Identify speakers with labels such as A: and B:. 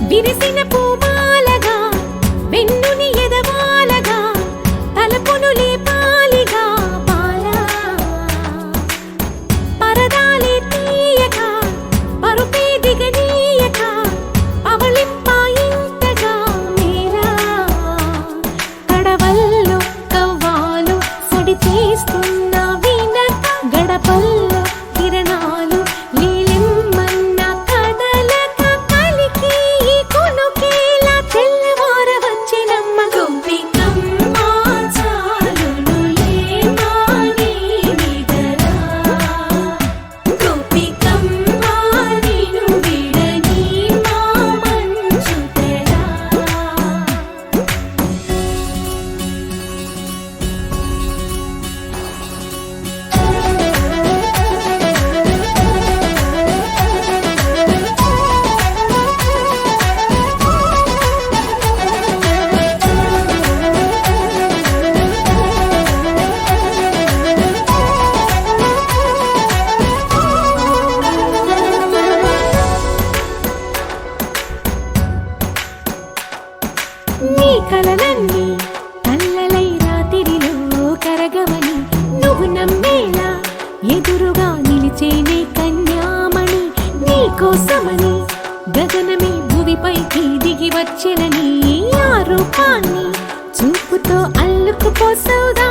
A: విరిసిన పూమాలగా వెన్నుని ఎదవాలగా తలపును లేపాలిగా బాలా పరదాలే తీయక పరుపే దిగనీయక అవళింపాయింతగా మేరా కడవల్లో కవ్వాలు సడి చేస్తున్న వినక గడపల్లో కిరణాలు నీలిమ్మన్న కదలక కలికి కొనుకేలా తెల్లవార వచ్చినమ్మ గోపికమ్మ చాలునులే మాని నిదరా గోపికమ్మ నిను విడని మా మంచు తెరా నీ కలలన్నీ కల్లలై రాత్రిలో కరగవని నువ్వు నమ్మేలా ఎదురుగా నిలిచేనే కన్యామణి నీ కోసమని గగనమే భువిపైకి దిగి వచ్చెనని ఆ రూపాన్ని చూపుతో అల్లుకుపో సౌదా